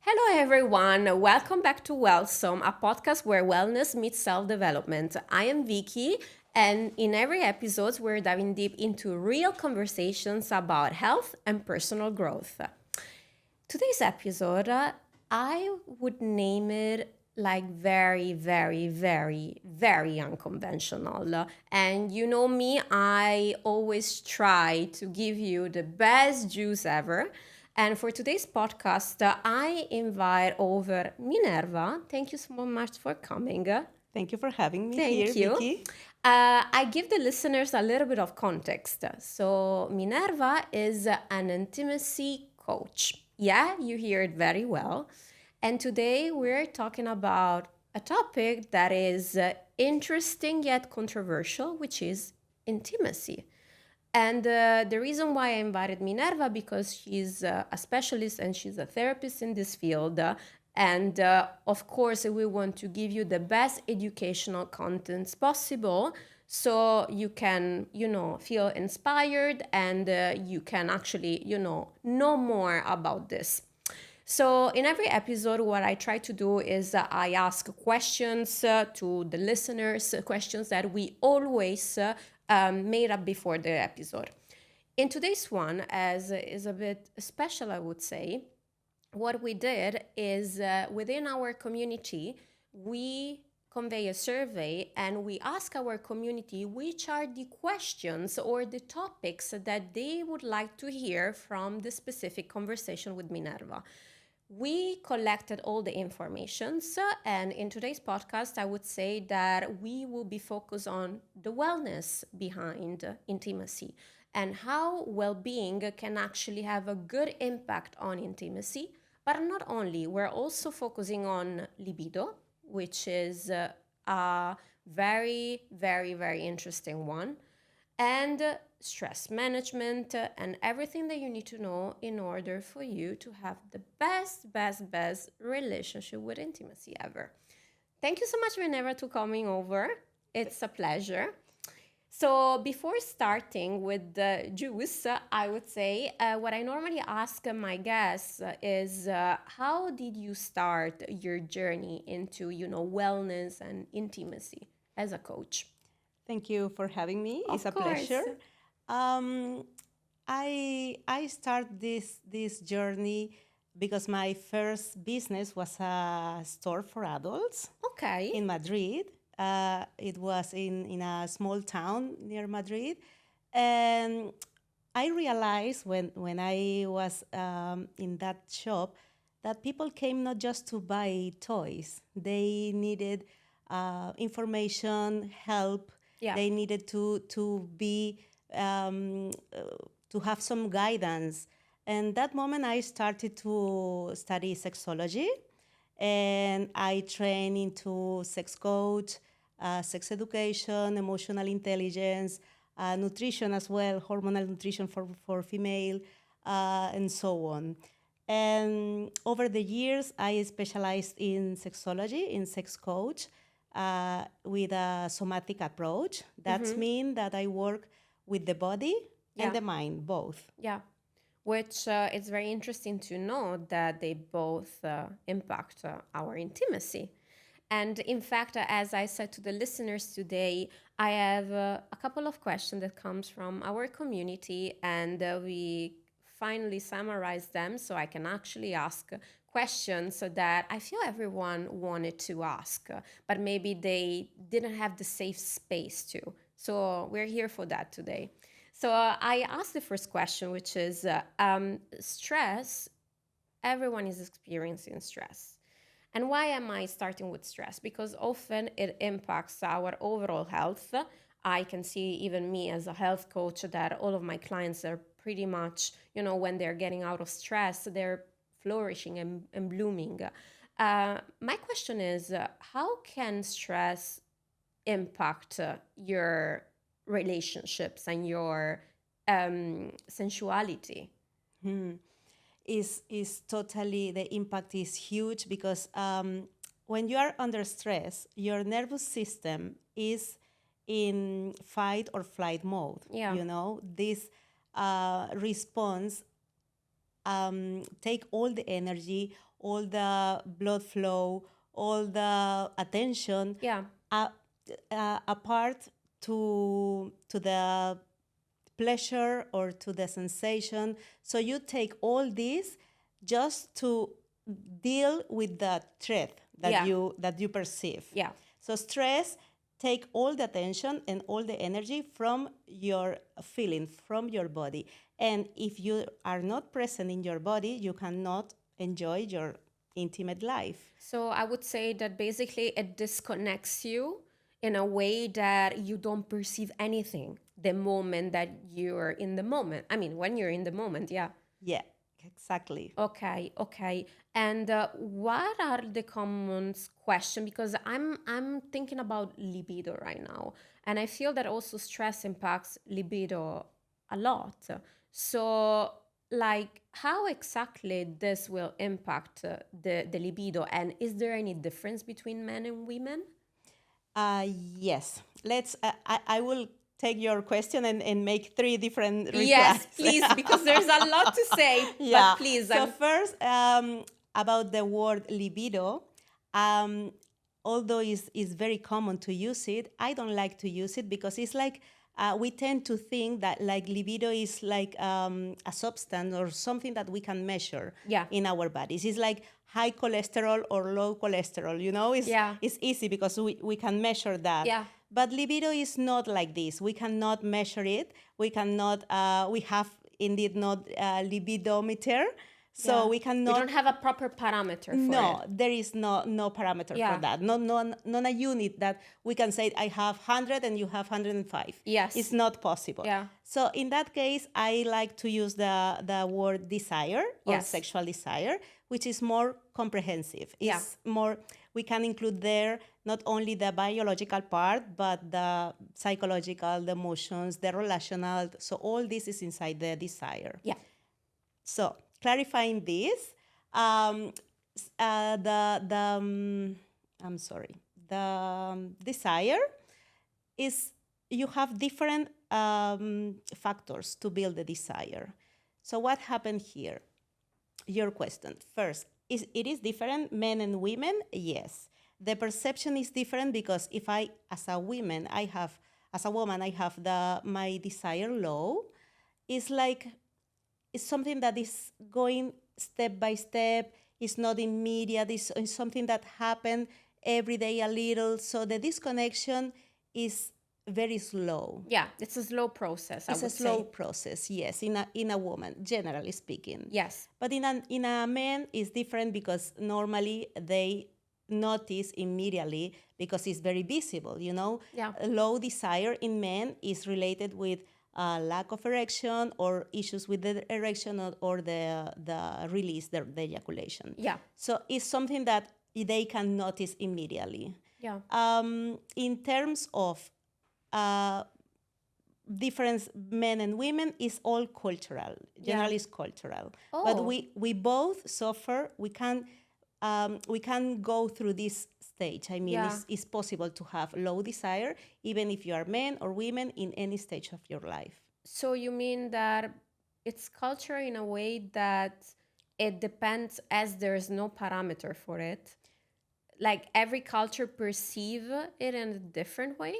Hello, everyone. Welcome back to Wellsome, a podcast where wellness meets self-development. I am Vicky, and in every episode, we're diving deep into real conversations about health and personal growth. Today's episode, I would name it like very, very, very, very unconventional. And you know me, I always try to give you the best juice ever. And for today's podcast, I invite over Minerva. Thank you so much for coming. Thank you for having me here, Thank you. Vicky. I give the listeners a little bit of context. So, Minerva is an intimacy coach. Yeah, you hear it very well. And today we're talking about a topic that is interesting yet controversial, which is intimacy. And the reason why I invited Minerva because she's a specialist and she's a therapist in this field. And of course, we want to give you the best educational contents possible so you can, feel inspired and you can actually, know more about this. So, in every episode, what I try to do is I ask questions to the listeners, questions that we always made up before the episode. In today's one, as is a bit special, I would say, what we did is within our community, we convey a survey and we ask our community which are the questions or the topics that they would like to hear from the specific conversation with Minerva. We collected all the information, and in today's podcast, I would say that we will be focused on the wellness behind intimacy and how well-being can actually have a good impact on intimacy. But not only, we're also focusing on libido, which is a very, very, very interesting one, and stress management and everything that you need to know in order for you to have the best relationship with intimacy ever. Thank you so much, Minerva, to coming over. It's a pleasure. So before starting with the juice, I would say what I normally ask my guests is how did you start your journey into, wellness and intimacy as a coach? Thank you for having me. It's Of a course. pleasure. Um, I start this journey because my first business was a store for adults Okay. in Madrid. It was in a small town near Madrid, and I realized when I was in that shop that people came not just to buy toys; they needed information, help. Yeah. They needed to be to have some guidance. And that moment, I started to study sexology, and I trained into sex coach, sex education, emotional intelligence, nutrition as well, hormonal nutrition for female, and so on. And over the years, I specialized in sexology, in sex coach, with a somatic approach. That's mean that I work with the body Yeah. and the mind, both. Yeah. Which it's very interesting to know that they both impact our intimacy. And in fact, as I said to the listeners today, I have a couple of questions that comes from our community, and we finally summarize them so I can actually ask questions so that I feel everyone wanted to ask, but maybe they didn't have the safe space to. So we're here for that today. So I asked the first question, which is stress. Everyone is experiencing stress. And why am I starting with stress? Because often it impacts our overall health. I can see even me as a health coach that all of my clients are pretty much, when they're getting out of stress, they're flourishing and blooming. My question is, how can stress impact your relationships and your sensuality? Is totally, the impact is huge because when you are under stress, your nervous system is in fight or flight mode. Yeah. This response take all the energy, all the blood flow, all the attention, Yeah. uh, apart to the pleasure or to the sensation. So you take all this just to deal with the threat Yeah. that you perceive. Yeah. So stress take all the attention and all the energy from your feeling, from your body. And if you are not present in your body, you cannot enjoy your intimate life. So I would say that basically it disconnects you in a way that you don't perceive anything the moment that you're in the moment. I mean, when you're in the moment, yeah. Yeah, exactly. Okay, okay. And what are the common question? Because I'm thinking about libido right now, and I feel that also stress impacts libido a lot. So, like, how exactly this will impact the libido, and is there any difference between men and women? Yes. Let's. I will take your question and make three different Yes, replies. please, because there's a lot to say. Yeah. But please, So first, about the word libido, um, although is very common to use it, I don't like to use it because it's like we tend to think that like libido is like a substance or something that we can measure yeah, in our bodies. It's like high cholesterol or low cholesterol. You know, yeah, it's easy because we can measure that. yeah. But libido is not like this. We cannot measure it. We cannot. We have indeed not a libidometer, so Yeah. we We cannot. don't have a proper parameter for it. No, there is no parameter for Yeah. that. Not a unit that we can say I have 100 and you have 105. Yes. It's not possible. Yeah. So in that case, I like to use the word desire or Yes. sexual desire, which is more comprehensive. Yeah. It's more, we can include there not only the biological part, but the psychological, the emotions, the relational. So all this is inside the desire. Yeah. So clarifying this, um, I'm sorry, the desire is you have different factors to build the desire. So what happened here? Your question first is it is different men and women? Yes, the perception is different because if I as a woman I have as a woman I have the my desire low, it's like it's something that is going step by step. It's not immediate. It's something that happened every day a little. So the disconnection is very slow. Yeah. It's a slow process, I It's a would slow say. process, yes, in a woman, generally speaking. Yes. But in a man, it's different because normally they notice immediately because it's very visible, you know? Yeah. Low desire in men is related with lack of erection or issues with the erection or the release, the ejaculation. Yeah. So it's something that they can notice immediately. Yeah. In terms of difference men and women is all cultural, generally it's cultural. But Oh. we both suffer. We can go through this stage. I mean, Yeah. it's possible to have low desire even if you are men or women in any stage of your life. So you mean that it's culture in a way that it depends as there's no parameter for it? Like every culture perceive it in a different way?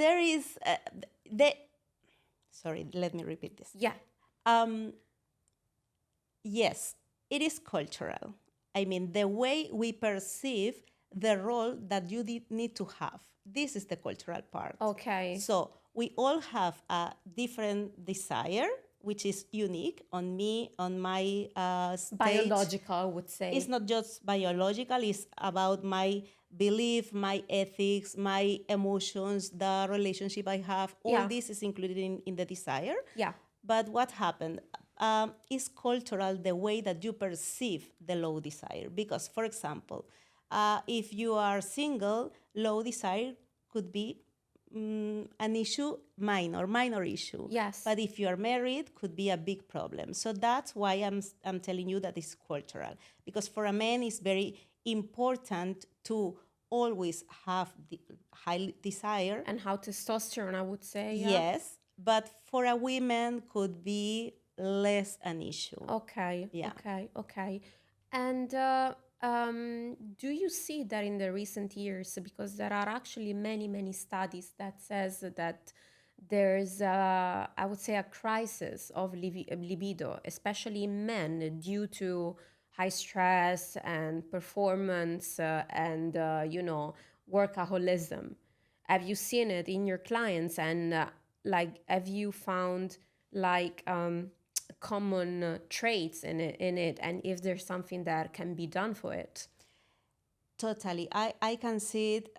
There is the sorry, let me repeat this. Yeah. Yes, it is cultural. I mean, the way we perceive the role that you need to have. This is the cultural part. Okay. So we all have a different desire, which is unique on me, on my stage. Biological, I would say. It's not just biological, it's about my belief, my ethics, my emotions, the relationship I have. All Yeah. this is included in the desire. Yeah. But what happened? Is cultural the way that you perceive the low desire. Because, for example, if you are single, low desire could be an issue, minor issue. Yes. But if you are married, could be a big problem. So that's why I'm telling you that it's cultural. Because for a man, it's very important to always have the high desire. And how testosterone, I would say. Yeah. Yes, but for a woman could be less an issue. Okay. Yeah. Okay. Okay. And do you see that in the recent years? Because there are actually many, many studies that says that there's, I would say, a crisis of libido, especially in men, due to high stress and performance and, workaholism. Have you seen it in your clients? And like, have you found like common traits in it, and if there's something that can be done for it? Totally. I can see it,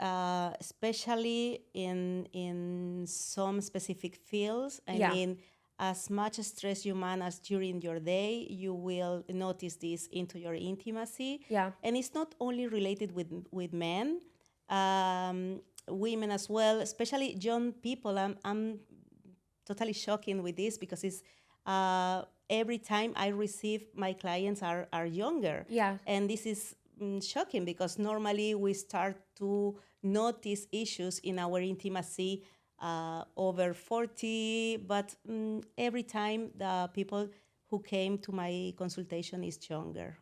especially in some specific fields. I Yeah, mean, as much stress you manage during your day, you will notice this into your intimacy. yeah, And it's not only related with men, women as well, especially young people. I'm totally shocking with this because it's every time I receive my clients are younger, yeah, and this is shocking because normally we start to notice issues in our intimacy over 40, but every time the people who came to my consultation is younger.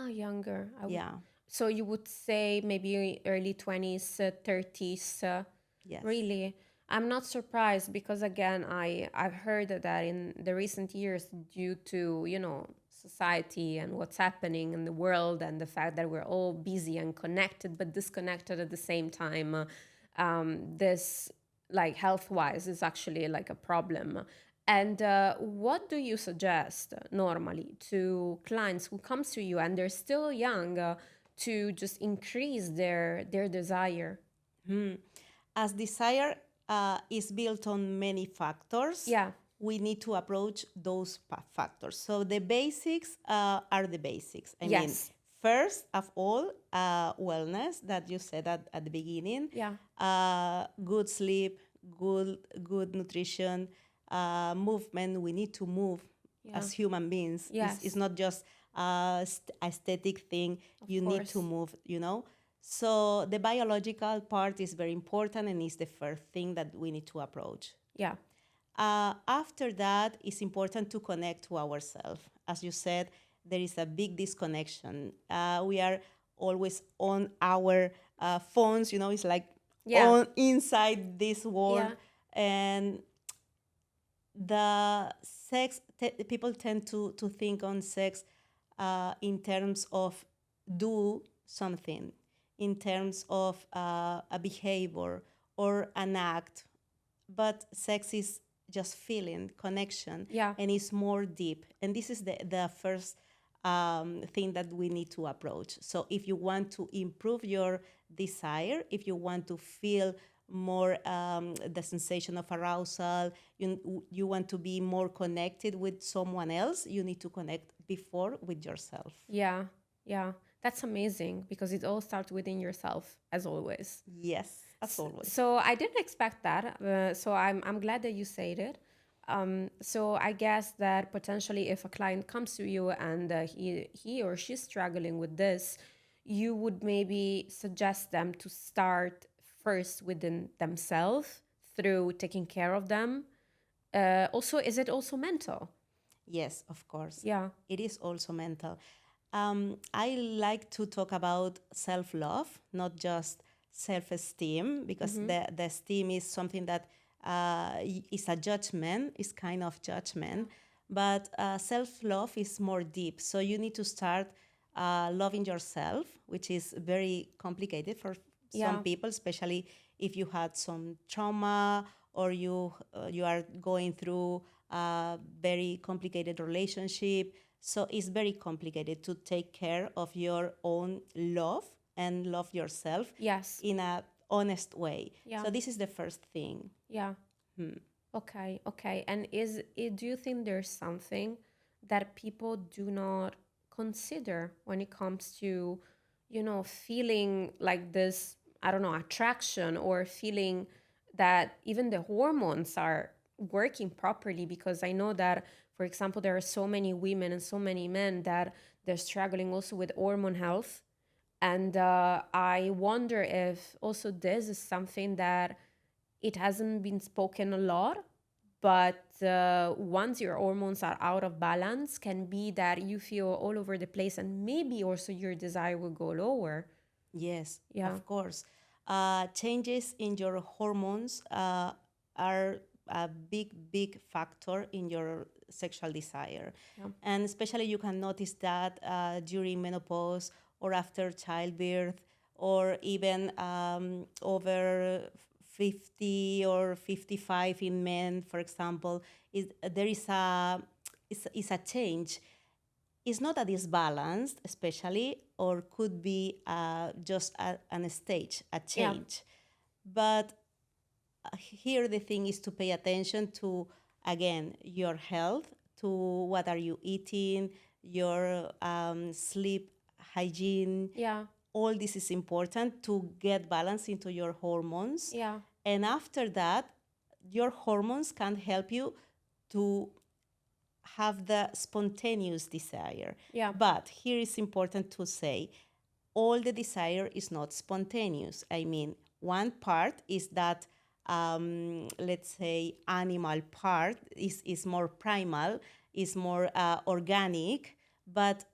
younger. Yeah. So you would say maybe early 20s, 30s. Yes. Really, I'm not surprised because again, I've heard that in the recent years, due to society and what's happening in the world, and the fact that we're all busy and connected but disconnected at the same time, this, like, health wise, is actually like a problem. And what do you suggest normally to clients who comes to you and they're still young, to just increase their desire? As desire is built on many factors, Yeah. we need to approach those factors. So the basics are the basics. I mean, Yes. first of all, wellness that you said at the beginning, Yeah. good sleep, good nutrition, movement. We need to move Yeah. as human beings. It's Yes. not just a aesthetic thing. Of You need to course. move, you know. So the biological part is very important and is the first thing that we need to approach. Yeah. After that, it's important to connect to ourselves. As you said, there is a big disconnection. We are always on our phones, you know, it's like Yeah. on inside this world. Yeah. And the people tend to think on sex in terms of do something, in terms of a behavior or an act, but sex is just feeling connection Yeah. and it's more deep, and this is the first thing that we need to approach. So if you want to improve your desire, if you want to feel more the sensation of arousal, you want to be more connected with someone else, you need to connect before with yourself. Yeah. Yeah. That's amazing because it all starts within yourself, as always. Yes, as always. So I didn't expect that. So I'm glad that you said it. So I guess that potentially, if a client comes to you and he or she's struggling with this, you would maybe suggest them to start first within themselves through taking care of them. Also, is it also mental? Yes, of course. Yeah. It is also mental. I like to talk about self love, not just self esteem, because the esteem is something that is a judgment, is kind of judgment. But self love is more deep. So you need to start loving yourself, which is very complicated for some Yeah. people, especially if you had some trauma or you are going through a very complicated relationship. So it's very complicated to take care of your own love and love yourself Yes. in a honest way. Yeah. So this is the first thing. Yeah. Okay, okay. And do you think there's something that people do not consider when it comes to, feeling like this, I don't know, attraction, or feeling that even the hormones are working properly? Because I know that, for example, there are so many women and so many men that they're struggling also with hormone health. And I wonder if also this is something that it hasn't been spoken a lot, But once your hormones are out of balance, can be that you feel all over the place, and maybe also your desire will go lower. Yes, Yeah. of course. Changes in your hormones are a big factor in your sexual desire. Yeah. And especially you can notice that during menopause or after childbirth or even over 50 or 55 in men, for example, there is a change. It's not a disbalance, especially, or could be just a stage, a Yeah. change. But here the thing is to pay attention to, again, your health, to what are you eating, your sleep hygiene. Yeah. All this is important to get balance into your hormones. Yeah. And after that, your hormones can help you to have the spontaneous desire. Yeah. But here is important to say all the desire is not spontaneous. I mean, one part is that, let's say, animal part is more primal, is more organic, but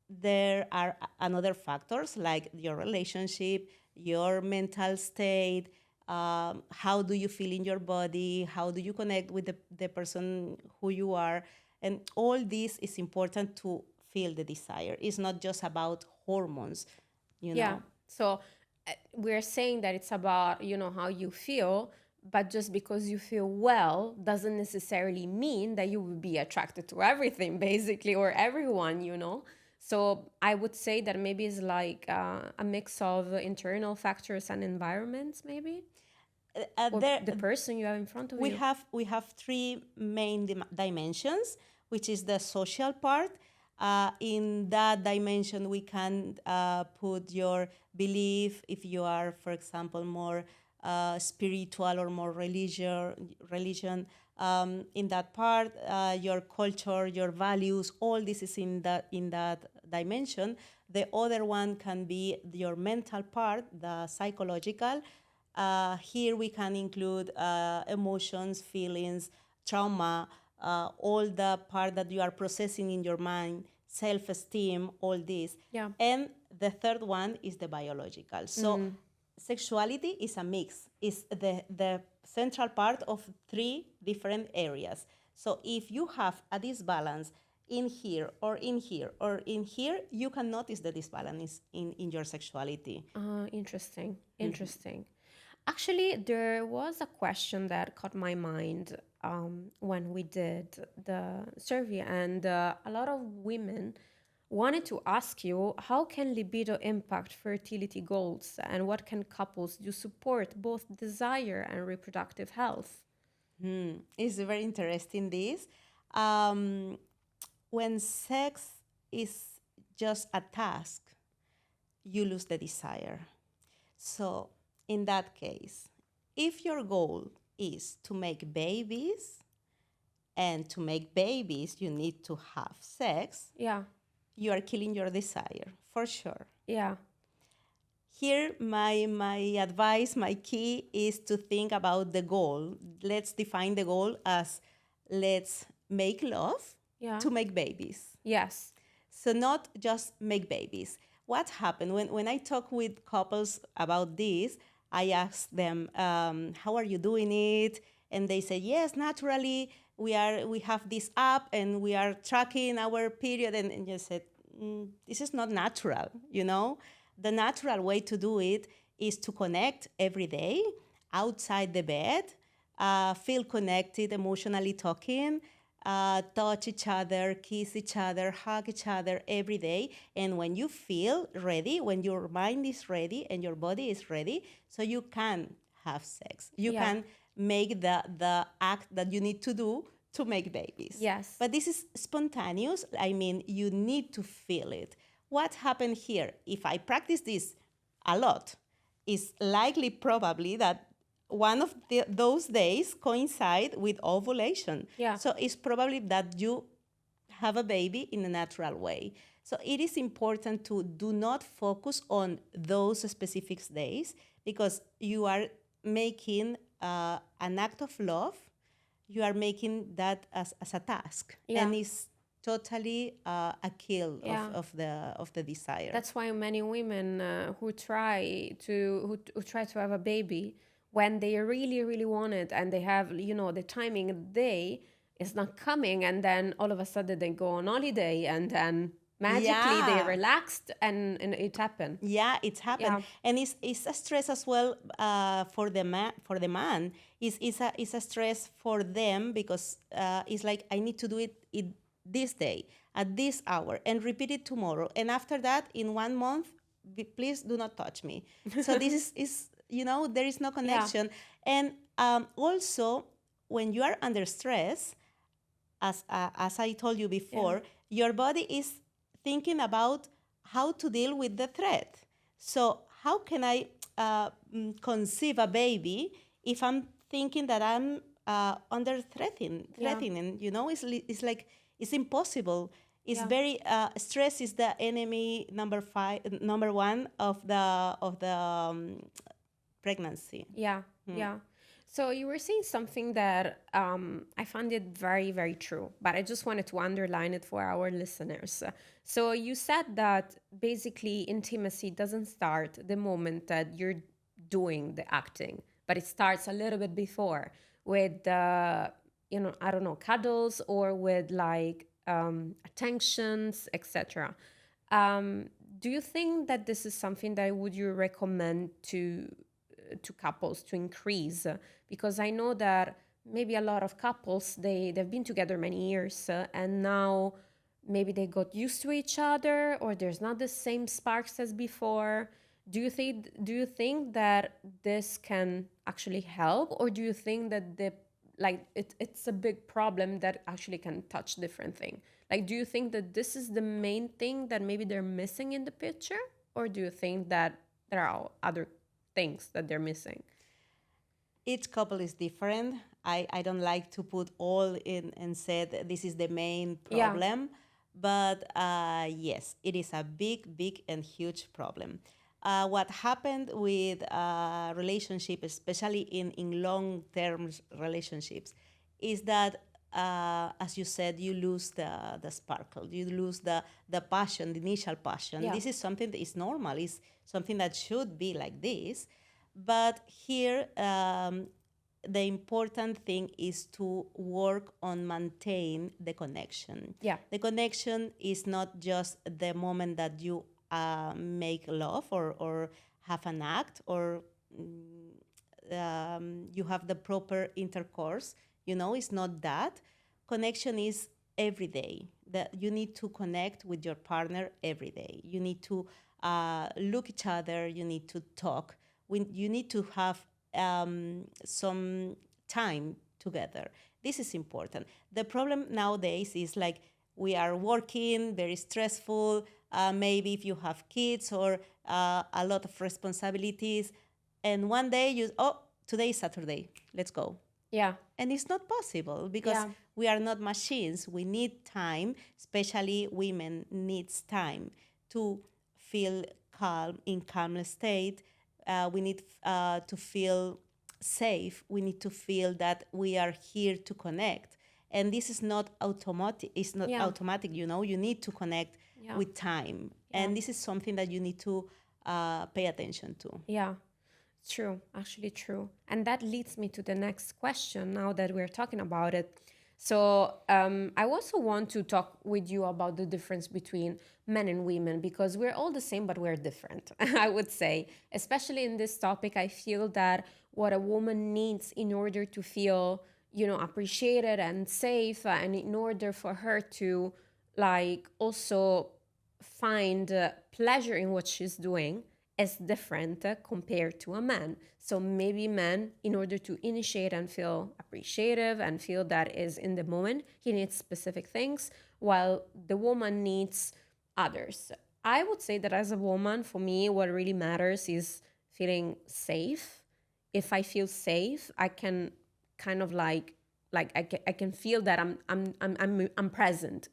there are another factors like your relationship, your mental state, how do you feel in your body, how do you connect with the person who you are, and all this is important to feel the desire. It's not just about hormones, you Yeah. know. So we're saying that it's about, how you feel, but just because you feel well doesn't necessarily mean that you will be attracted to everything, basically, or everyone. So I would say that maybe it's like a mix of internal factors and environments, maybe, or There the person you have in front of you. we have three main dimensions, which is the social part. In that dimension, we can put your belief, if you are, for example, more spiritual or more religion. In that part, your culture, your values, all this is in that dimension. The other one can be your mental part, the psychological. Here we can include emotions, feelings, trauma, all the part that you are processing in your mind, self-esteem, all this. Yeah. And the third one is the biological. So sexuality is a mix. It's the central part of three different areas. So if you have a disbalance in here or in here or in here, you can notice the disbalance in your sexuality. Interesting. Interesting. Actually, there was a question that caught my mind when we did the survey, and a lot of women wanted to ask you, how can libido impact fertility goals, and what can couples do support both desire and reproductive health? It's very interesting this. Um, when sex is just a task, you lose the desire. So, in that case, if your goal is to make babies, and to make babies, you need to have sex, Yeah, you are killing your desire, for sure. yeah, Here, my advice, my key is to think about the goal. Let's define the goal as let's make love yeah, to make babies. yes, So not just make babies. What happened when I talk with couples about this? I ask them, "How are you doing it?" And they say, "Yes, naturally. We have this app and we are tracking our period." And you said, "This is not natural. The natural way to do it is to connect every day outside the bed, feel connected, emotionally talking, touch each other, kiss each other, hug each other every day. And when you feel ready, when your mind is ready and your body is ready, so you can have sex. You yeah, can make the act that you need to do to make babies. yes, But this is spontaneous. I mean, you need to feel it. What happened here? If I practice this a lot, it's likely probably that one of those days coincide with ovulation. yeah, So it's probably that you have a baby in a natural way. So it is important to do not focus on those specific days because you are making an act of love you are making that as a task, Yeah. and it's totally a kill Yeah. of the desire. That's why many women who try to have a baby, when they really really want it and they have, the timing of the day is not coming, and then all of a sudden they go on holiday, and then magically they Yeah. relaxed, and it happened. Yeah, it's happened, Yeah. and it's a stress as well for the man. For the man, it's a stress for them because it's like I need to do it this day at this hour and repeat it tomorrow, and after that in 1 month, please do not touch me. So this is there is no Yeah. connection, and also when you are under stress, as I told you Yeah. before, your body is thinking about how to deal with the threat. So how can I conceive a baby if I'm thinking that I'm under Yeah. threatening? It's like it's impossible. It's Yeah. very stress is the enemy number one of the pregnancy. Yeah, yeah. So you were saying something that I found it very, very true, but I just wanted to underline it for our listeners. So you said that basically intimacy doesn't start the moment that you're doing the acting, but it starts a little bit before with, I don't know, cuddles or with like attentions, etc. Um, do you think that this is something that would you recommend to couples to increase? Because I know that maybe a lot of couples they've been together many years, and now maybe they got used to each other, or there's not the same sparks as before. Do you think that this can actually help, or do you think that it's a big problem that actually can touch different thing? Like, do you think that this is the main thing that maybe they're missing in the picture, or do you think that there are other things that they're missing? Each couple is different. I don't like to put all in and say that this is the main Yeah. problem, but yes, it is a big, big and huge problem. What happened with relationship, especially in long-term relationships, is that as you said, you lose the sparkle, you lose the passion, the initial passion. Yeah. This is something that is normal, is something that should be like this. But here, the important thing is to work on maintain the connection. Yeah. The connection is not just the moment that you make love or have an act or you have the proper intercourse. It's not that. Connection is every day. That you need to connect with your partner every day. You need to look each other. You need to talk. You need to have some time together. This is important. The problem nowadays is like we are working, very stressful. Maybe if you have kids or a lot of responsibilities, and one day today is Saturday, let's go. Yeah. And it's not possible because Yeah. we are not machines. We need time, especially women needs time to feel calm, in calm state. We need to feel safe. We need to feel that we are here to connect. And this is not automatic. It's not Yeah. automatic. You need to connect Yeah. with time. Yeah. And this is something that you need to pay attention to. Yeah. True, actually true. And that leads me to the next question now that we're talking about it. So, I also want to talk with you about the difference between men and women because we're all the same, but we're different, I would say. Especially in this topic, I feel that what a woman needs in order to feel, appreciated and safe, and in order for her to, like, also find pleasure in what she's doing is different compared to a man. So maybe man, in order to initiate and feel appreciative and feel that is in the moment, he needs specific things, while the woman needs others. I would say that as a woman, for me, what really matters is feeling safe. If I feel safe, I can kind of I can feel that I'm present,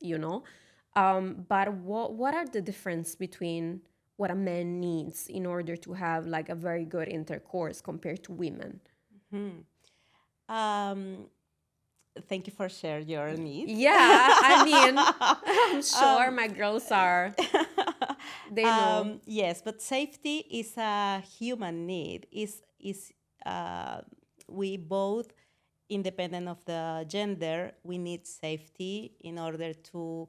but what are the difference between what a man needs in order to have like a very good intercourse compared to women? Um, Thank you for sharing your needs. Yeah, I mean, I'm sure my girls are, they know. Yes, but safety is a human need. Is we both, independent of the gender, we need safety in order to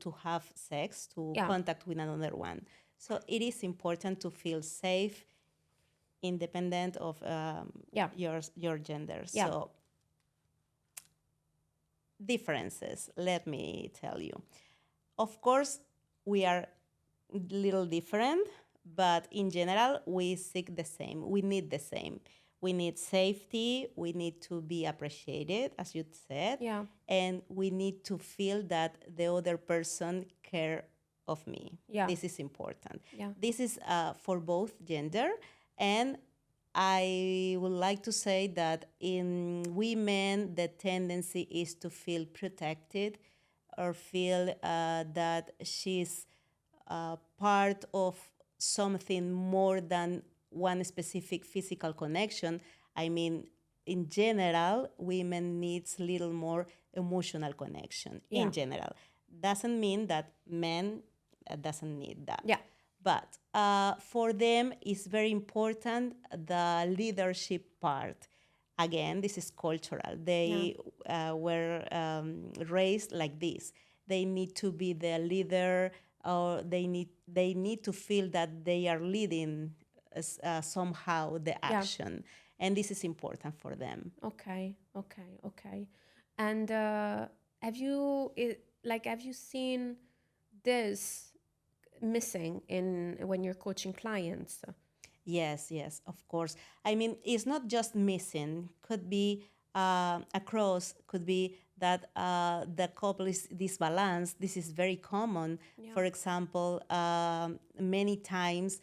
to have sex, to Yeah, contact with another one. So it is important to feel safe, independent of yeah, your gender. yeah. So differences, let me tell you. Of course, we are little different, but in general, we seek the same. We need the same. We need safety. We need to be appreciated, as you said, Yeah, and we need to feel that the other person care of me. yeah, This is important. yeah, This is for both gender, and I would like to say that in women, the tendency is to feel protected or feel that she's part of something more than one specific physical connection. I mean, in general, women needs little more emotional connection. yeah, In general, doesn't mean that men doesn't need that. yeah. But for them, it's very important the leadership part. Again, this is cultural. Yeah. They were raised like this. They need to be the leader, or they need to feel that they are leading somehow the Yeah. action, and this is important for them. Okay. Okay. Okay. And have you seen this missing in when you're coaching clients? Yes, yes, of course. I mean, it's not just missing. Could be across. Could be that the couple is disbalanced. This is very common. Yeah. For example, many times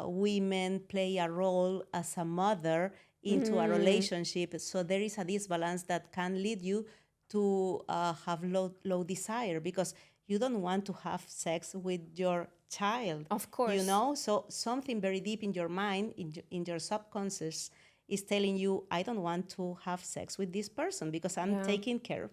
women play a role as a mother into a relationship. So there is a disbalance that can lead you to have low desire, because you don't want to have sex with your child, Of course. so something very deep in your mind, in your subconscious, is telling you, I don't want to have sex with this person because I'm Yeah. taking care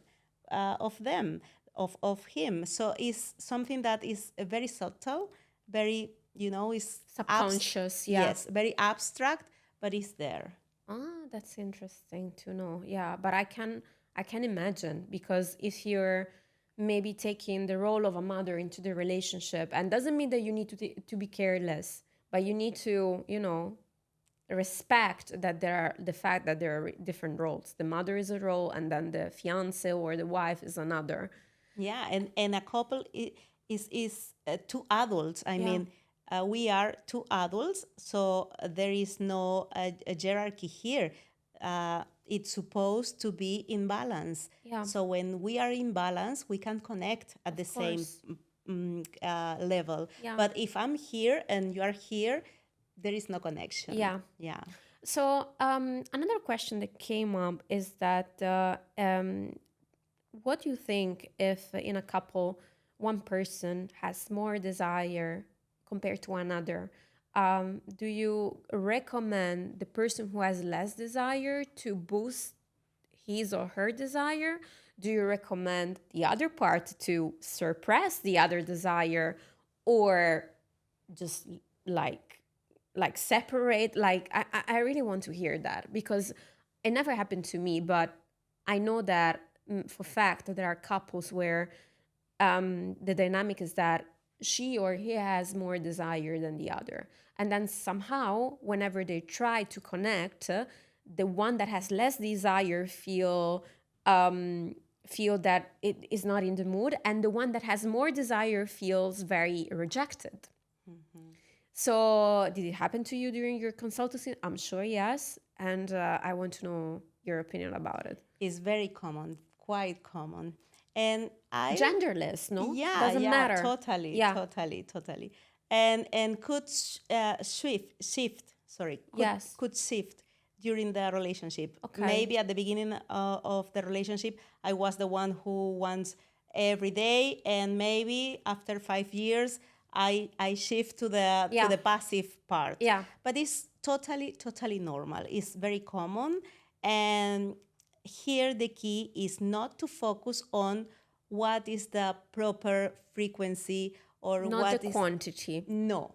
of them, of him. So it's something that is very subtle, very, is Subconscious. Yeah. yes, very abstract, but it's there. Ah, that's interesting to know. Yeah, but I can imagine, because if you're maybe taking the role of a mother into the relationship, and doesn't mean that you need to be careless, but you need to, respect that the fact that there are different roles. The mother is a role, and then the fiance or the wife is another. Yeah, and a couple is two adults. I Yeah. mean, we are two adults, so there is no a hierarchy here. It's supposed to be in balance. Yeah. So when we are in balance, we can connect at the Of same course. level. Yeah. But if I'm here and you are here, there is no connection. Yeah. Yeah. So another question that came up is that what do you think if in a couple one person has more desire compared to another? Do you recommend the person who has less desire to boost his or her desire? Do you recommend the other part to suppress the other desire, or just like separate? I really want to hear that, because it never happened to me, but I know that for fact that there are couples where the dynamic is that she or he has more desire than the other, and then somehow whenever they try to connect, the one that has less desire feel that it is not in the mood, and the one that has more desire feels very rejected. So, did it happen to you during your consultancy? I'm sure yes. And I want to know your opinion about it. It's very common, quite common. And Genderless, no? yeah, Doesn't yeah, matter. totally, Yeah. totally, totally. And could shift, sorry, Yes. could shift during the relationship. Okay. Maybe at the beginning of the relationship, I was the one who wants every day, and maybe after 5 years, I shift to Yeah. the passive part. Yeah. But it's totally normal. It's very common, and here the key is not to focus on what is the proper frequency or Not the what is. quantity. No,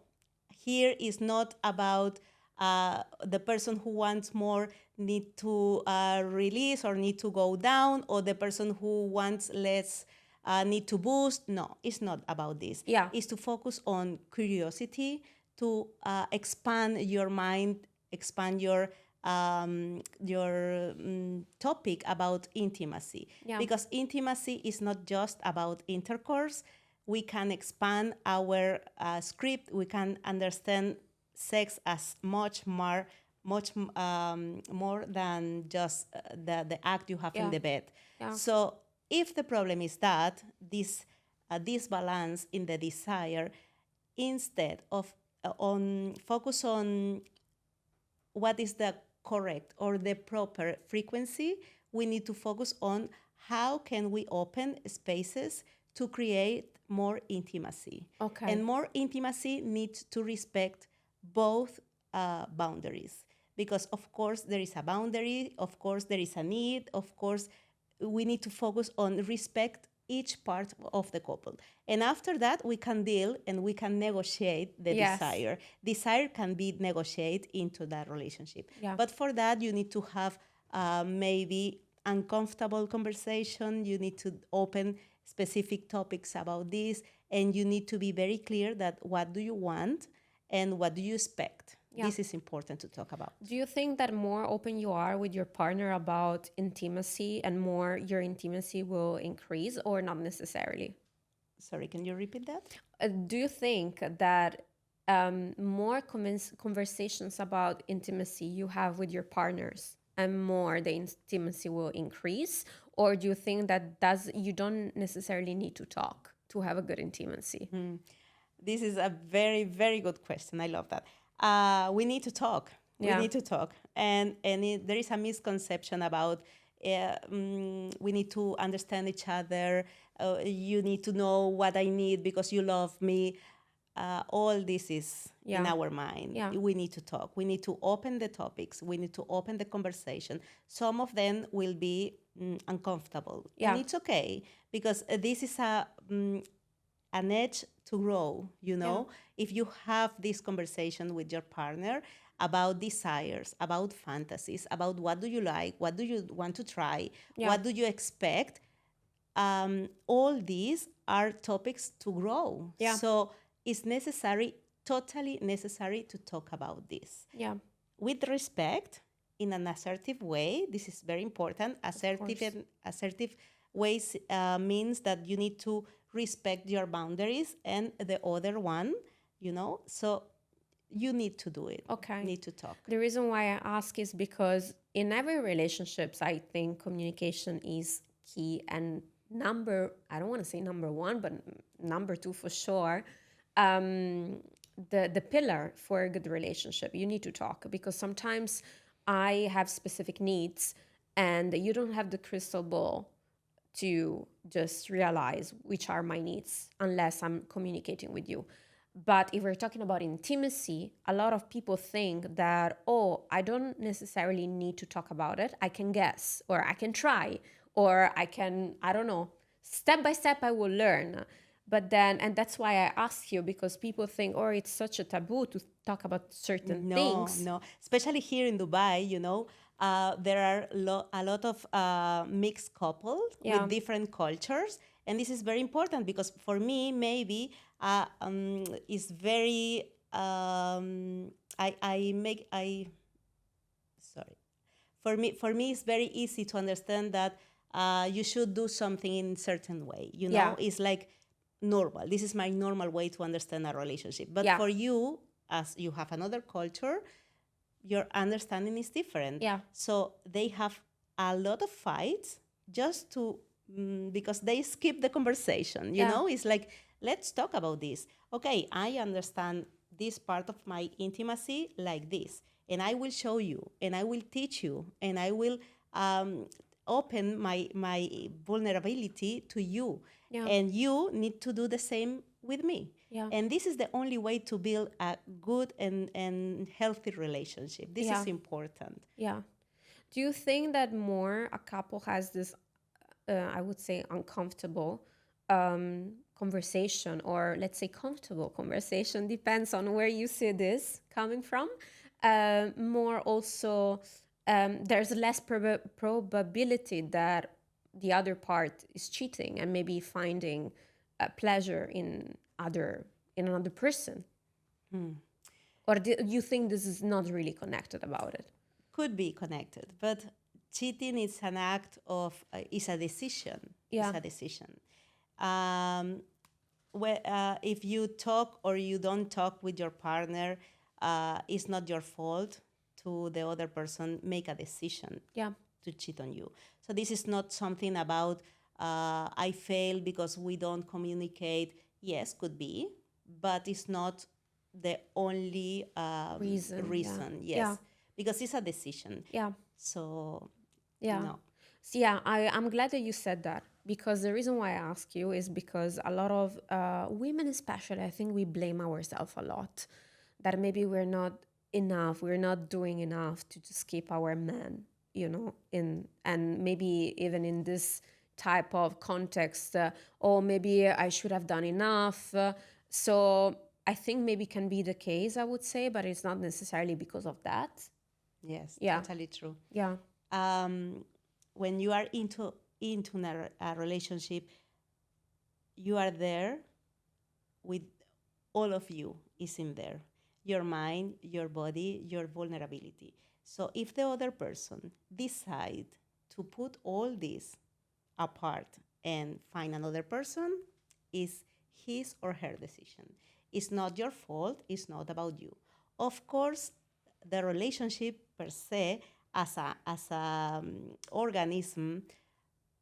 here is not about the person who wants more need to release or need to go down, or the person who wants less need to boost. No, it's not about this. Yeah. It's to focus on curiosity, to expand your mind, expand your topic about intimacy. Yeah. Because intimacy is not just about intercourse. We can expand our script. We can understand sex as much more than just the act you have in Yeah. the bed. Yeah. So if the problem is that this disbalance in the desire, instead of on focus on what is the correct or the proper frequency, we need to focus on how can we open spaces to create more intimacy. Okay. And more intimacy needs to respect both boundaries. Because of course there is a boundary, of course there is a need, of course we need to focus on respect each part of the couple. And after that, we can deal and we can negotiate the Yes. desire. Desire can be negotiated into that relationship. Yeah. But for that, you need to have maybe uncomfortable conversation. You need to open specific topics about this. And you need to be very clear that what do you want and what do you expect. Yeah. This is important to talk about. Do you think that more open you are with your partner about intimacy and more your intimacy will increase, or not necessarily? Sorry, can you repeat that? Do you think that more conversations about intimacy you have with your partners and more the intimacy will increase? Or do you think that you don't necessarily need to talk to have a good intimacy? This is a very, very good question. I love that. We need to talk. Yeah. We need to talk. And there is a misconception about we need to understand each other. You need to know what I need because you love me. All this is in Yeah. our mind. Yeah. We need to talk. We need to open the topics. We need to open the conversation. Some of them will be uncomfortable. Yeah. And it's okay because this is an edge to grow, you know? If you have this conversation with your partner about desires, about fantasies, about what do you like, what do you want to try, what do you expect, all these are topics to grow. Yeah. So it's necessary, totally necessary to talk about this. Yeah. With respect, in an assertive way, this is very important. Assertive ways means that you need to respect your boundaries and the other one, you know? So you need to do it. Okay. Need to talk. The reason why I ask is because in every relationships, I think communication is key, and I don't want to say number one, but number two for sure. The pillar for a good relationship, you need to talk, because sometimes I have specific needs and you don't have the crystal ball to just realize which are my needs unless I'm communicating with you. But if we're talking about intimacy, a lot of people think that, oh, I don't necessarily need to talk about it. I can guess, or I can try, or I can, I don't know, step by step I will learn. But then, and that's why I ask you, because people think, oh, it's such a taboo to talk about certain things. No. Especially here in Dubai, you know, there are a lot of mixed couples with different cultures. And this is very important because for me, maybe it's very, sorry. For me, it's very easy to understand that you should do something in a certain way. You know, it's like normal. This is my normal way to understand a relationship. But for you, as you have another culture, your understanding is different. Yeah. So they have a lot of fights just to because they skip the conversation. You know, it's like, let's talk about this. Okay, I understand this part of my intimacy like this, and I will show you, and I will teach you, and I will open my vulnerability to you. And you need to do the same with me. And this is the only way to build a good and healthy relationship. This is important. Yeah. Do you think that more a couple has this, I would say, uncomfortable conversation, or let's say comfortable conversation, depends on where you see this coming from. More also, there's less probability that the other part is cheating and maybe finding pleasure in another person. Or do you think this is not really connected about it? Could be connected, but cheating is an act of is a decision. Yeah. It's a decision. If you talk or you don't talk with your partner, it's not your fault to the other person make a decision Yeah. to cheat on you. So this is not something about I fail because we don't communicate. Yes, could be, but it's not the only reason. Yes, Yeah. because it's a decision. Yeah. So Yeah. no. So yeah, I'm glad that you said that, because the reason why I ask you is because a lot of women, especially, I think we blame ourselves a lot, that maybe we're not enough, we're not doing enough to just keep our men, and maybe even in this type of context, or maybe I should have done enough. So I think maybe can be the case, I would say, but it's not necessarily because of that. Yes, Yeah. totally true. Yeah. When you are into a relationship, you are there with all of you is in there, your mind, your body, your vulnerability. So if the other person decide to put all this apart and find another person, is his or her decision. It's not your fault, it's not about you. Of course, the relationship per se as a organism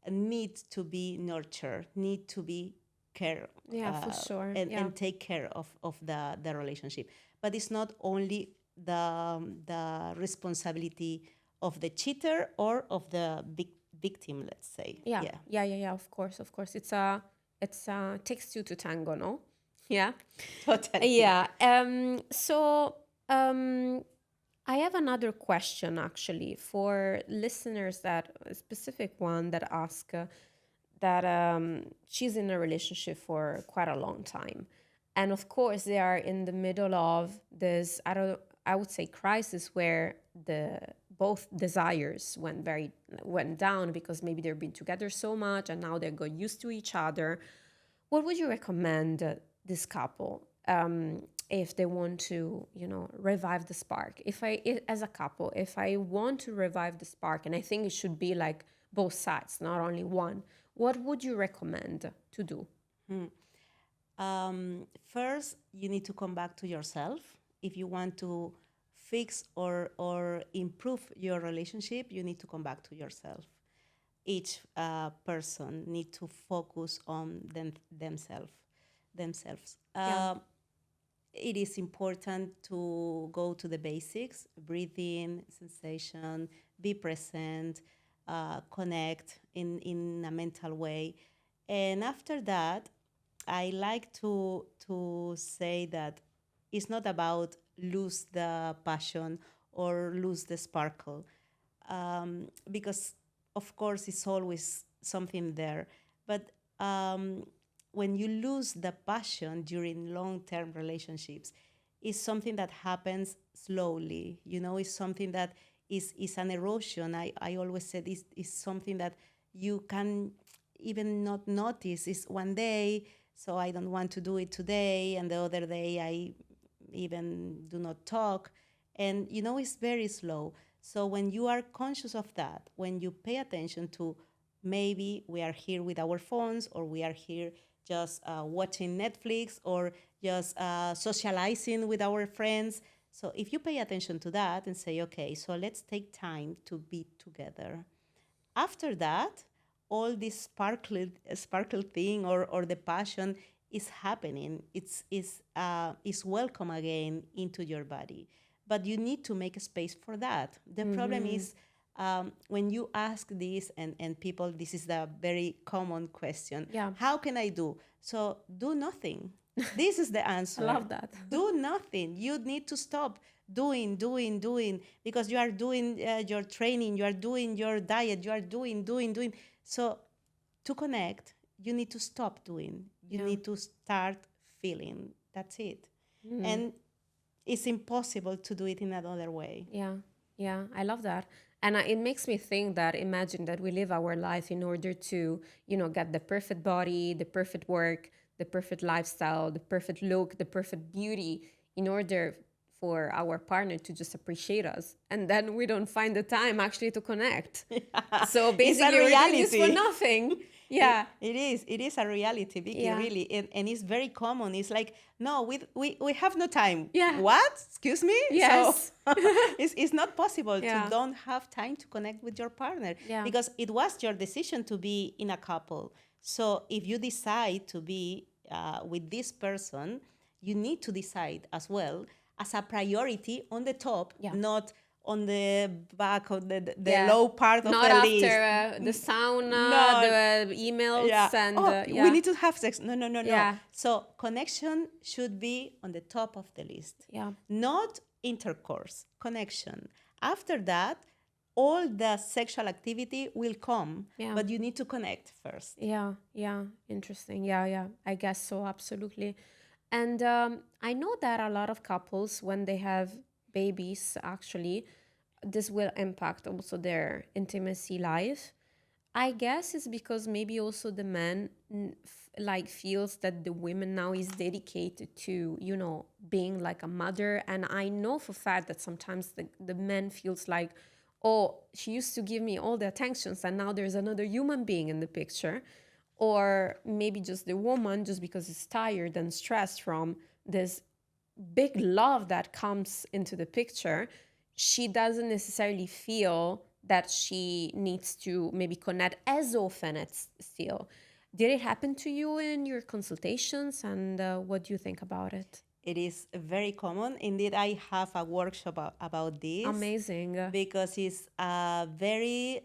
needs to be nurtured, need to be care, Yeah, for sure. and, Yeah. and take care of the relationship. But it's not only the responsibility of the cheater or of the victim, let's say. Yeah. Yeah, Yeah. Yeah. Yeah. Of course. Of course. It's takes two to tango, no? Yeah. totally. Yeah. So I have another question actually for listeners, that a specific one that ask that she's in a relationship for quite a long time, and of course they are in the middle of this, I would say, crisis, where the both desires went down, because maybe they've been together so much and now they got used to each other. What would you recommend this couple, if they want to, revive the spark? As a couple, if I want to revive the spark, and I think it should be like both sides, not only one, what would you recommend to do? First, you need to come back to yourself. If you want to fix or improve your relationship, you need to come back to yourself. Each person need to focus on themselves. Yeah. It is important to go to the basics: breathing, sensation, be present, connect in a mental way. And after that, I like to say that it's not about lose the passion or lose the sparkle, because of course it's always something there. But when you lose the passion during long-term relationships, it's something that happens slowly. It's something that is an erosion. I always said is something that you can even not notice. Is one day, so I don't want to do it today, and the other day I even do not talk. And it's very slow. So when you are conscious of that, when you pay attention to, maybe we are here with our phones, or we are here just watching Netflix, or just socializing with our friends. So if you pay attention to that and say, okay, so let's take time to be together. After that, all this sparkle thing, or the passion is happening. It's welcome again into your body, but you need to make a space for that. The problem is, when you ask this, and people, this is the very common question: Yeah. how can I do? So do nothing. This is the I answer. love that. Do nothing. You need to stop doing, because you are doing your training, you are doing your diet, you are doing. So to connect, you need to stop doing. You Yeah. need to start feeling. That's it. Mm. And it's impossible to do it in another way. Yeah, yeah, I love that. And it makes me think that imagine that we live our life in order to, get the perfect body, the perfect work, the perfect lifestyle, the perfect look, the perfect beauty in order for our partner to just appreciate us. And then we don't find the time actually to connect. So It's a basically, we're doing this for reality. nothing. Yeah, It is a reality, Vicky, yeah, really. And it's very common. It's like, no, we have no time. yeah, What? Excuse me? So yes, it's not possible to yeah, don't have time to connect with your partner, yeah, because it was your decision to be in a couple. So if you decide to be with this person, you need to decide as well as a priority on the top, yeah. not on the back of the Yeah. low part of Not the after list. the sauna, No, the emails, yeah. and Oh, we yeah, need to have sex. No, no, no, no. yeah, So connection should be on the top of the list, yeah, not intercourse, connection. After that, all the sexual activity will come, yeah, but you need to connect first. yeah, yeah. Interesting. Yeah, yeah. I guess so. Absolutely. And I know that a lot of couples, when they have babies, actually, this will impact also their intimacy life. I guess it's because maybe also the man like feels that the woman now is dedicated to, being like a mother. And I know for a fact that sometimes the man feels like, oh, she used to give me all the attentions and now there's another human being in the picture. Or maybe just the woman, just because it's tired and stressed from this big love that comes into the picture, she doesn't necessarily feel that she needs to maybe connect as often as still. Did it happen to you in your consultations? And what do you think about it? It is very common. Indeed, I have a workshop about this, Amazing. because it's a very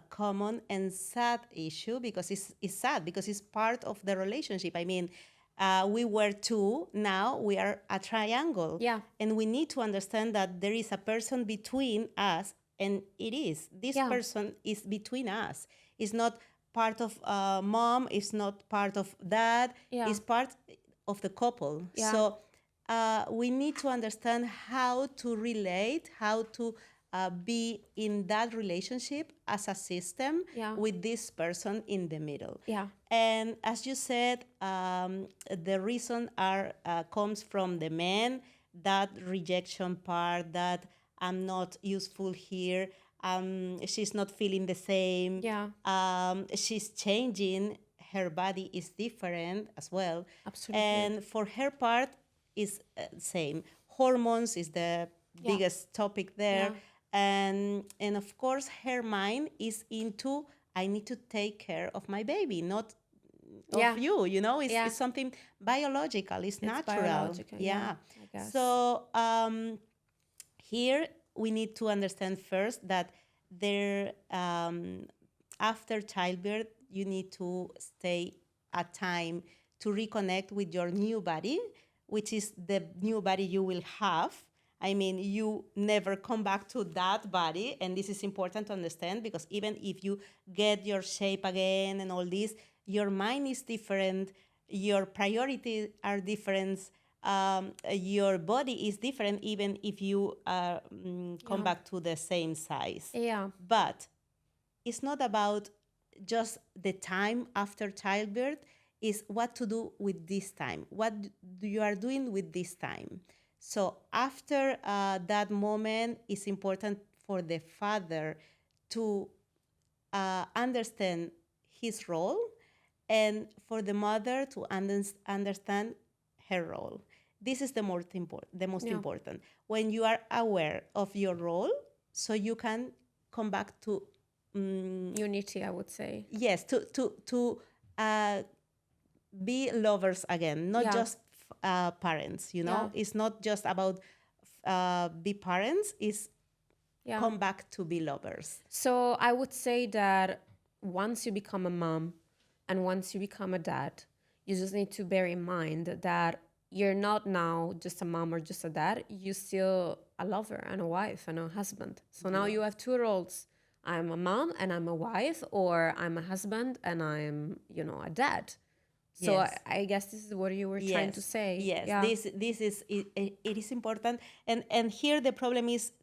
common and sad issue, because it's sad because it's part of the relationship. I mean, we were two, now we are a triangle. Yeah. And we need to understand that there is a person between us, and it is. This Yeah. person is between us. It's not part of mom, it's not part of dad, Yeah. it's part of the couple. Yeah. So we need to understand how to relate, how to be in that relationship as a system, Yeah. with this person in the middle. Yeah. And as you said, the reason comes from the man, that rejection part, that I'm not useful here, she's not feeling the same, Yeah. she's changing, her body is different as well. Absolutely. And for her part, is same. Hormones is the Yeah. biggest topic there. Yeah. And of course, her mind is into, I need to take care of my baby, not Yeah. of you. Yeah. It's something biological, it's natural. Biological. Yeah. I guess. So here we need to understand first that there, after childbirth, you need to stay a time to reconnect with your new body, which is the new body you will have. I mean, you never come back to that body. And this is important to understand, because even if you get your shape again and all this, your mind is different, your priorities are different, your body is different, even if you come back to the same size. Yeah. But it's not about just the time after childbirth, is what to do with this time, what you are doing with this time. So after that moment, it's important for the father to understand his role, and for the mother to understand her role. This is the most Yeah. important. When you are aware of your role, so you can come back to Unity, I would say. yes, to be lovers again, not Yeah. just parents. Yeah. It's not just about be parents. It's Yeah. come back to be lovers. So I would say that once you become a mom and once you become a dad, You just need to bear in mind that you're not now just a mom or just a dad. You're still a lover and a wife and a husband. So now Yeah. you have two roles. I'm a mom and I'm a wife, or I'm a husband and I'm, a dad. So I, Yes. I guess this is what you were trying to Yes, say. yes. Yeah. This is it is important, and here the problem is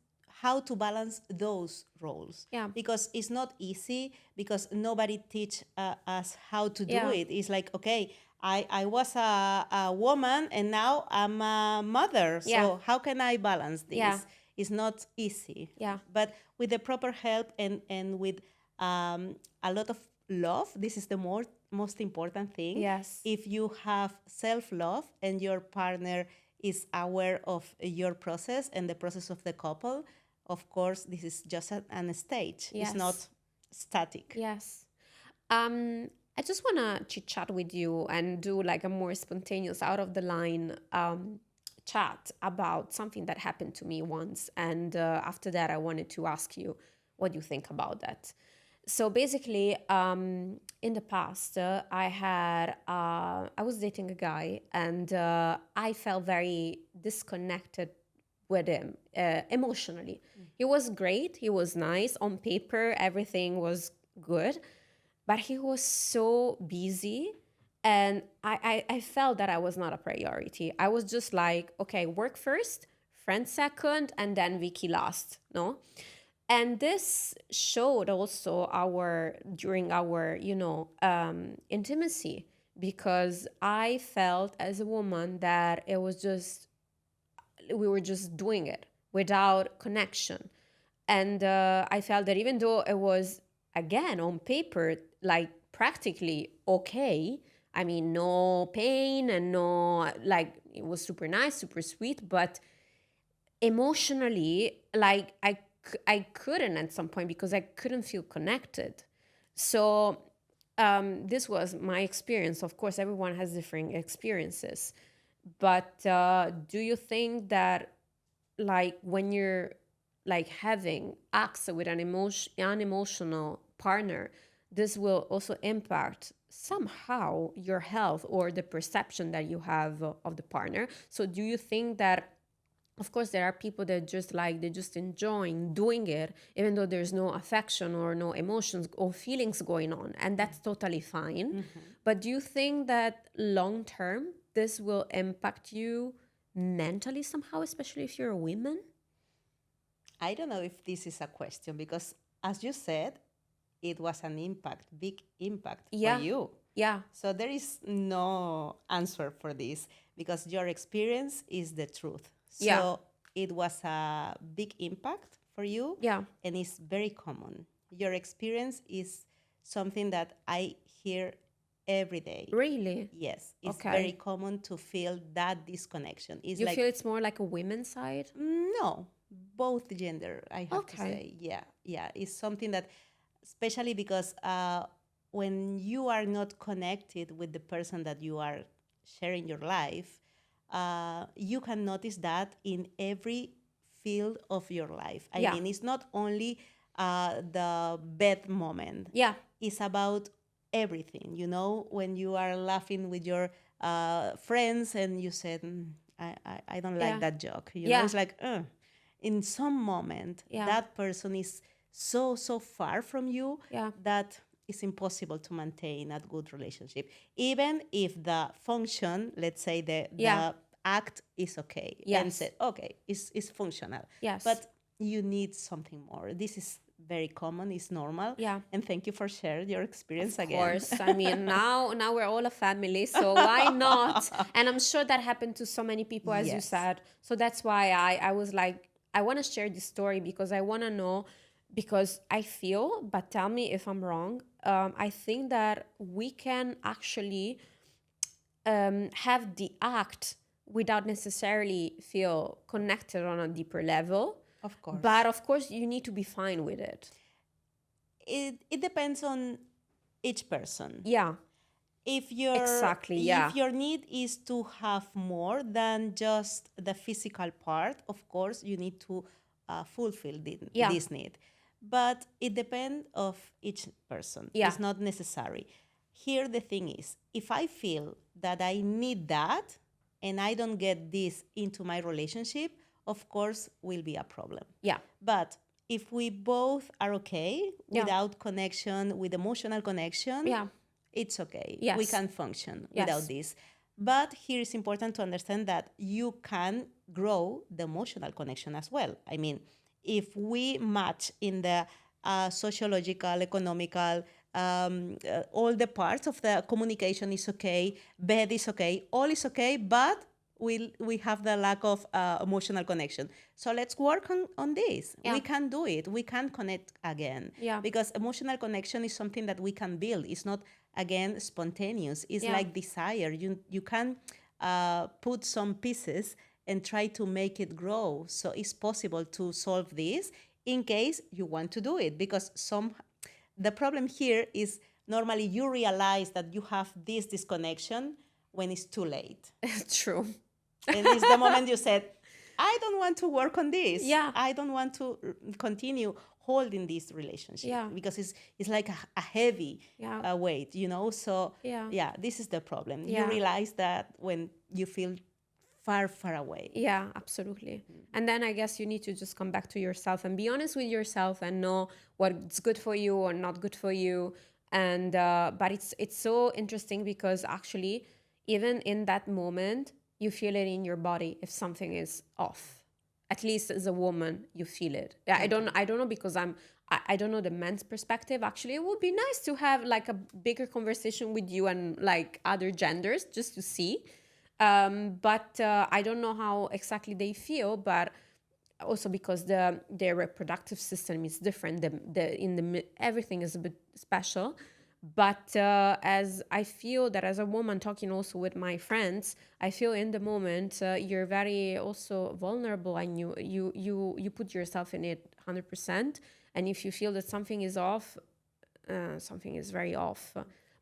how to balance those roles, Yeah. because it's not easy, because nobody teach us how to do Yeah. it. It's like, okay, I was a woman and now I'm a mother, Yeah. so how can I balance Yeah. this? It's not easy, Yeah. but with the proper help and with a lot of love, this is the most important thing. Yes. If you have self-love and your partner is aware of your process and the process of the couple, of course this is just an stage, it's not Yes. static. Yes. I just want to chit chat with you and do like a more spontaneous, out of the line chat about something that happened to me once. And after that, I wanted to ask you what you think about that. So basically, in the past, I was dating a guy, and I felt very disconnected with him emotionally. He was great. He was nice on paper. Everything was good, but he was so busy, and I felt that I was not a priority. I was just like, okay, work first, friend second, and then Vicky last. No, and this showed also our during our intimacy, because I felt as a woman that it was just we were just doing it without connection. And I felt that even though it was, again, on paper, like practically okay, I mean, no pain and no, like, it was super nice, super sweet, but emotionally, like, I couldn't at some point, because I couldn't feel connected. So this was my experience. Of course, everyone has different experiences. But do you think that, like, when you're like having acts with an unemotional partner, this will also impact somehow your health or the perception that you have of the partner? So do you think that, of course, there are people that just like, they just enjoying doing it even though there's no affection or no emotions or feelings going on, and that's totally fine. But do you think that long term this will impact you mentally somehow, especially if you're a woman? I don't know if this is a question, because as you said, it was an impact, big impact for Yeah. you. Yeah. So there is no answer for this, because your experience is the truth. Yeah. So it was a big impact for you, Yeah. and it's very common. Your experience is something that I hear every day. Really? Yes, it's very Okay. common to feel that disconnection. It's You feel like, it's more like a women's side? no, both gender, I have to Okay. say. Yeah, yeah. It's something that, especially because when you are not connected with the person that you are sharing your life, you can notice that in every field of your life. I Yeah. mean, it's not only the bed moment, Yeah. it's about everything. When you are laughing with your friends and you said, I don't like Yeah. that joke. Yeah. It's like, in some moment, Yeah. that person is so far from you Yeah. that it's impossible to maintain a good relationship, even if the function, let's say Yeah. the act is okay and Yes. said, okay, it's functional, Yes. but you need something more. This is very common, it's normal. Yeah. And thank you for sharing your experience Of again. course. I mean, now we're all a family, so why not? And I'm sure that happened to so many people, as you Yes. said. So that's why I was like, I want to share this story, because I want to know, because I feel, but tell me if I'm wrong. I think that we can actually have the act without necessarily feel connected on a deeper level. Of But course. of course, you need to be fine with it. It depends on each person. Yeah, if your exactly. Yeah. if your need is to have more than just the physical part, of course you need to fulfill Yeah. this need, but it depends of each person. Yeah. It's not necessary. here the thing is, if I feel that I need that and I don't get this into my relationship, of course will be a problem. Yeah. But if we both are okay Yeah. without connection, with emotional connection, Yeah. it's okay. Yes. We can function Yes. without this. But here it's important to understand that you can grow the emotional connection as well. I mean, if we match in the sociological, economical, all the parts of the communication is okay, bed is okay, all is okay, but we have the lack of emotional connection. So let's work on this. Yeah. We can do it. We can connect again. Yeah. Because emotional connection is something that we can build. It's not, again, spontaneous. It's Yeah. like desire. You can put some pieces and try to make it grow. So it's possible to solve this in case you want to do it. Because the problem here is normally you realize that you have this disconnection when it's too late. True. And it's the moment you said, I don't want to work on this. Yeah. I don't want to continue holding this relationship. Yeah. Because it's like a heavy Yeah. weight, So Yeah. this is the problem. Yeah. You realize that when you feel far, far away. Yeah, absolutely. And then I guess you need to just come back to yourself and be honest with yourself and know what's good for you or not good for you. And but it's so interesting because actually, even in that moment, you feel it in your body if something is off. At least as a woman, you feel it. Yeah, I don't know because I don't know the men's perspective. Actually, it would be nice to have like a bigger conversation with you and like other genders just to see. But I don't know how exactly they feel, but also because their reproductive system is different. Everything is a bit special. But as I feel that as a woman talking also with my friends, I feel in the moment you're very also vulnerable and you put yourself in it 100%. And if you feel that something is off, something is very off.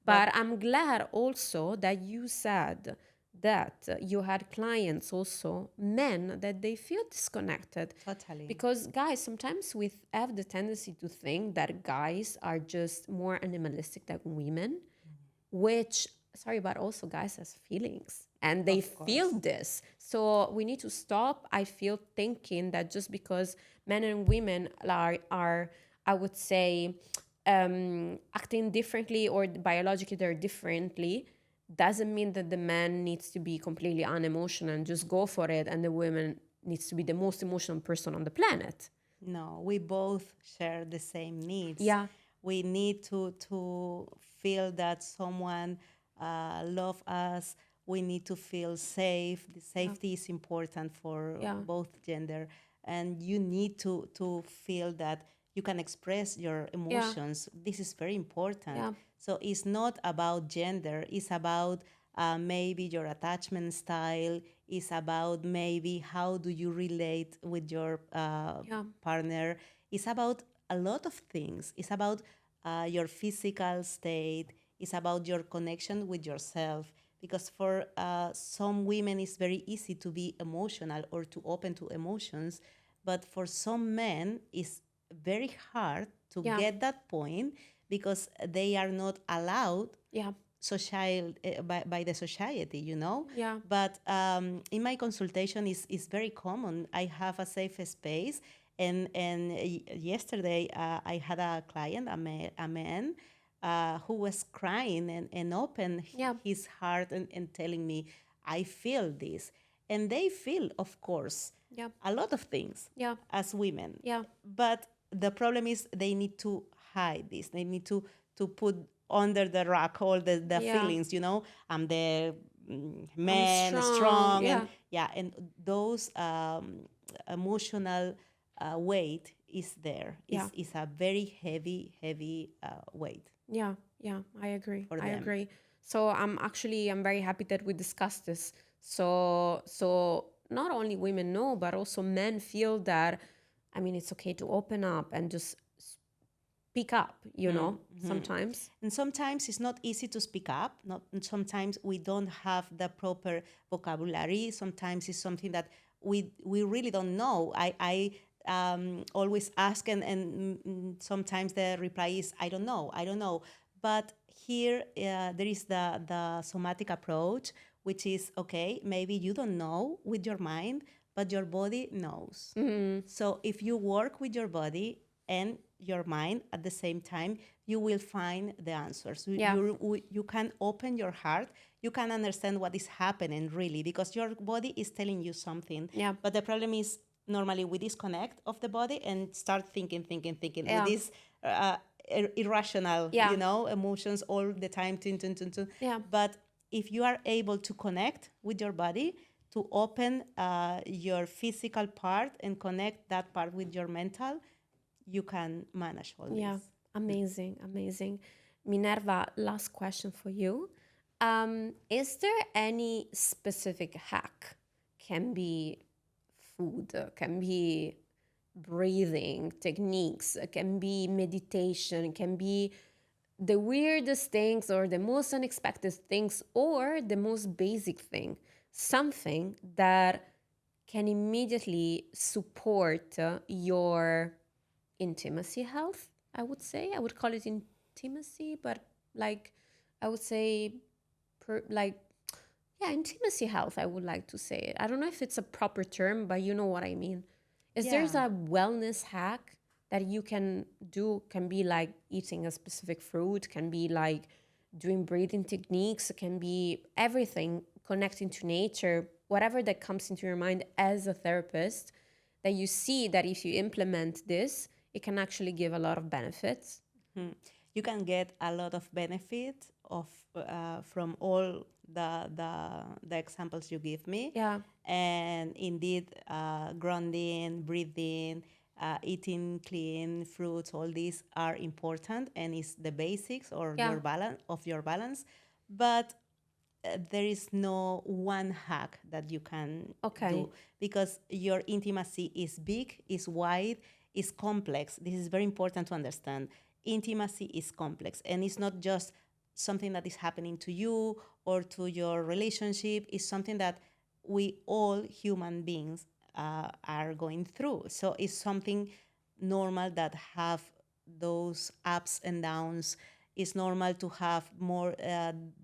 But I'm glad also that you said that you had clients also, men, that they feel disconnected. Totally. Because guys, sometimes we have the tendency to think that guys are just more animalistic than women, which, sorry, but also guys has feelings and they feel this. So we need to stop, I feel, thinking that just because men and women are I would say, acting differently or biologically they're differently, doesn't mean that the man needs to be completely unemotional and just go for it and the woman needs to be the most emotional person on the planet. No, we both share the same needs. Yeah. We need to feel that someone love us. We need to feel safe. The safety is important for both gender. And you need to feel that you can express your emotions. This is very important. Yeah. So it's not about gender. It's about maybe your attachment style. It's about maybe how do you relate with your partner. It's about a lot of things. It's about your physical state. It's about your connection with yourself. Because for some women, it's very easy to be emotional or to open to emotions. But for some men, it's very hard to get that point because they are not allowed by the society, Yeah. But in my consultation, is very common. I have a safe space. And yesterday, I had a client, a man, who was crying and opened his heart and telling me, I feel this. And they feel, of course, a lot of things as women. Yeah. But the problem is they need to hide this. They need to put under the rug all the feelings, I'm the man, I'm strong. Yeah. And those emotional weight is there. It's a very heavy weight. Yeah, I agree. For I them. agree. So I'm very happy that we discussed this. So not only women know, but also men feel that, I mean, it's okay to open up and just speak up, sometimes. And sometimes it's not easy to speak up. Sometimes we don't have the proper vocabulary. Sometimes it's something that we really don't know. I always ask, and sometimes the reply is, I don't know. But here there is the somatic approach, which is okay, maybe you don't know with your mind, but your body knows. So if you work with your body and your mind at the same time, you will find the answers. Yeah. You can open your heart. You can understand what is happening really, because your body is telling you something. Yeah. But the problem is normally we disconnect of the body and start thinking with Yeah. this irrational, Yeah. emotions all the time. Yeah. But if you are able to connect with your body, to open your physical part and connect that part with your mental, you can manage all Yeah. this. Amazing. Amazing. Minerva, last question for you. Is there any specific hack? Can be food, can be breathing techniques, can be meditation, can be the weirdest things or the most unexpected things or the most basic thing, something that can immediately support your intimacy health, I would say. I would call it intimacy, but like I would say, like, yeah, intimacy health, I would like to say it. I don't know if it's a proper term, but you know what I mean. Is there's Yeah. a wellness hack that you can do? Can be like eating a specific fruit, can be like doing breathing techniques, can be everything connecting to nature, whatever that comes into your mind as a therapist, that you see that if you implement this, it can actually give a lot of benefits. Hmm. You can get a lot of benefit of from all the examples you give me, Yeah, and indeed, grounding, breathing, eating clean fruits, all these are important, and is the basics or yeah, your balance. But there is no one hack that you can okay, do, because your intimacy is big, is wide, is complex. This is very important to understand. Intimacy is complex, and it's not just something that is happening to you or to your relationship. It's something that we all human beings are going through. So it's something normal that have those ups and downs. It's normal to have more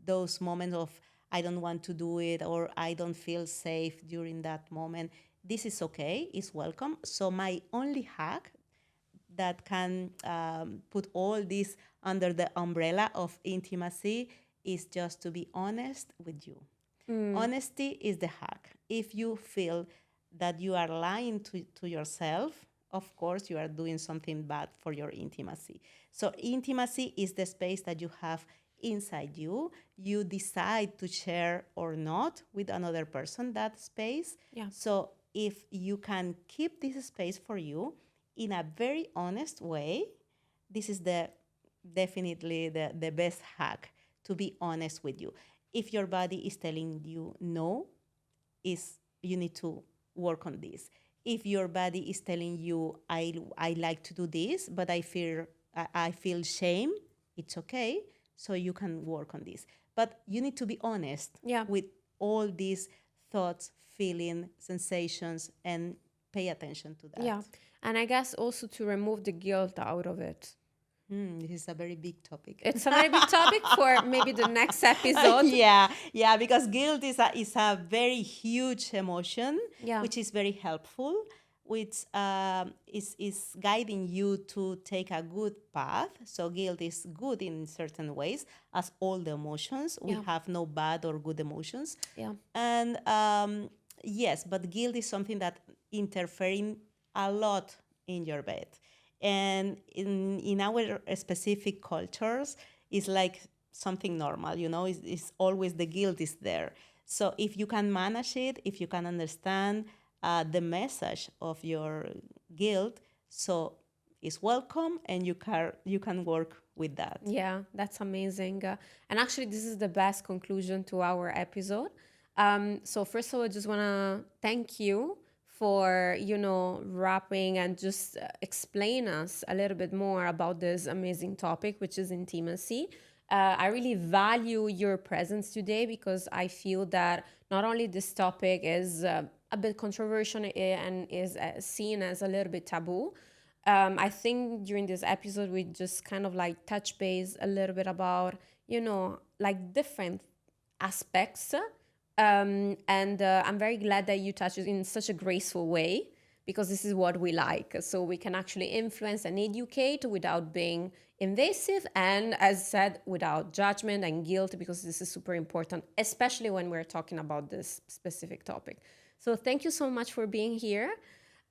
those moments of I don't want to do it or I don't feel safe during that moment. This is okay, it's welcome. So my only hack that can put all this under the umbrella of intimacy is just to be honest with you. Honesty is the hack. If you feel that you are lying to yourself, of course, you are doing something bad for your intimacy. So, intimacy is the space that you have inside you. You decide to share or not with another person that space. yeah, So, if you can keep this space for you in a very honest way, this is definitely the best hack, to be honest with you. If your body is telling you no, is you need to work on this. If your body is telling you I like to do this, but I feel shame, it's okay. So you can work on this. But you need to be honest yeah. with all these thoughts, feelings, sensations, and pay attention to that. Yeah. And I guess also to remove the guilt out of it. This is a very big topic. It's a very big topic for maybe the next episode. Yeah, because guilt is a very huge emotion, Yeah. which is very helpful, which is guiding you to take a good path. So guilt is good in certain ways, as all the emotions. We Yeah. have no bad or good emotions. Yeah. And yes, but guilt is something that interfering a lot in your bed. And in our specific cultures, it's like something normal, it's always the guilt is there. So if you can manage it, if you can understand the message of your guilt, so it's welcome, and you can work with that. Yeah, that's amazing. And actually, this is the best conclusion to our episode. So first of all, I just want to thank you for, wrapping and just explain us a little bit more about this amazing topic, which is intimacy. I really value your presence today because I feel that not only this topic is a bit controversial and is seen as a little bit taboo, I think during this episode, we just kind of like touch base a little bit about, like different aspects. And I'm very glad that you touched it in such a graceful way, because this is what we like. So we can actually influence and educate without being invasive, and as said, without judgment and guilt, because this is super important, especially when we're talking about this specific topic. So thank you so much for being here.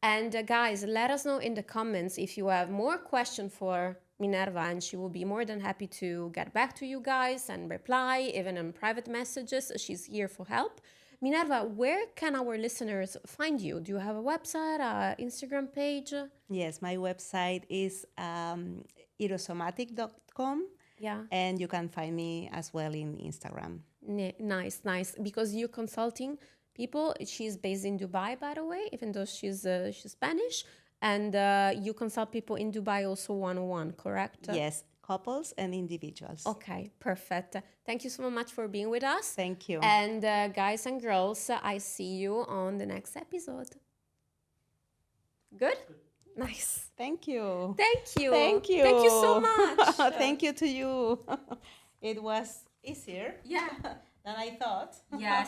And guys, let us know in the comments if you have more questions for Minerva, and she will be more than happy to get back to you guys and reply, even in private messages. She's here for help. Minerva, where can our listeners find you? Do you have a website, a Instagram page? Yes, my website is erosomatic.com, Yeah. and you can find me as well in Instagram. Nice, nice. Because you're consulting people. She's based in Dubai, by the way, even though she's Spanish. And you consult people in Dubai also one-on-one, correct? Yes, couples and individuals. Okay, perfect. Thank you so much for being with us. Thank you. And guys and girls, I see you on the next episode. Good? Nice. Thank you. Thank you. Thank you. Thank you so much. Thank you to you. It was easier Yeah. than I thought. Yes,